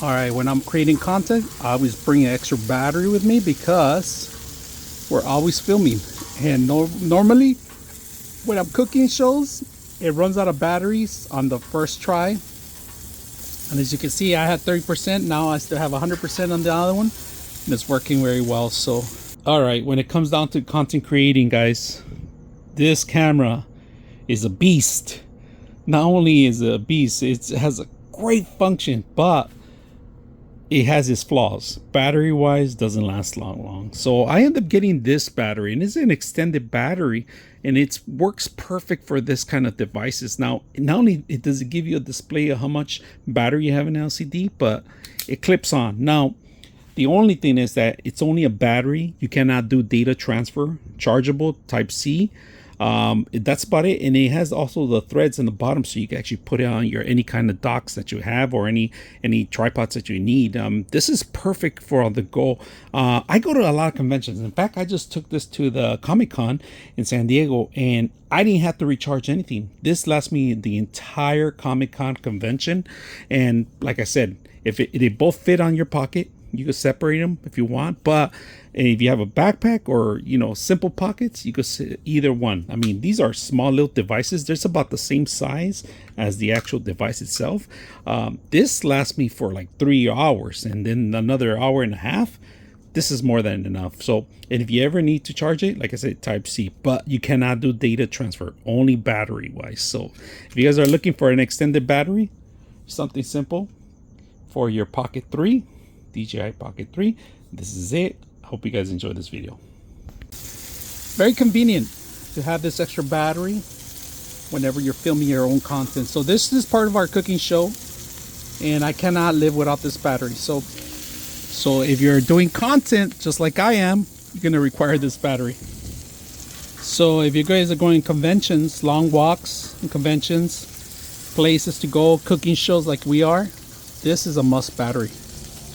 All right, when I'm creating content, I always bring an extra battery with me because we're always filming. And normally when I'm cooking shows, it runs out of batteries on the first try. And as you can see, I had 30%. Now I still have 100% on the other one. And it's working very well. So, all right, when it comes down to content creating, guys, this camera is a beast. Not only is it a beast, it has a great function, but it has its flaws. Battery wise, doesn't last long. So I end up getting this battery, and it's an extended battery, and it works perfect for this kind of devices. Now, not only does it give you a display of how much battery you have in LCD, but it clips on. Now, the only thing is that it's only a battery. You cannot do data transfer, chargeable Type-C. That's about it. And it has also the threads in the bottom, so you can actually put it on your any kind of docks that you have, or any tripods that you need. This is perfect for on the go. I go to a lot of conventions. In fact, I just took this to the Comic-Con in San Diego, and I didn't have to recharge anything. This lasts me the entire Comic-Con convention. And like I said, if they both fit on your pocket, you can separate them if you want, but if you have a backpack or, simple pockets, you could sit either one. I mean, these are small little devices. They're about the same size as the actual device itself. This lasts me for like 3 hours, and then another hour and a half. This is more than enough. So, and if you ever need to charge it, like I said, Type-C, but you cannot do data transfer, only battery wise. So if you guys are looking for an extended battery, something simple for your Pocket 3, DJI Pocket 3, this is it. I hope you guys enjoyed this video. Very convenient to have this extra battery whenever you're filming your own content. So this is part of our cooking show, and I cannot live without this battery. So if you're doing content just like I am, you're going to require this battery. So if you guys are going conventions, long walks and conventions, places to go, cooking shows like we are, this is a must battery.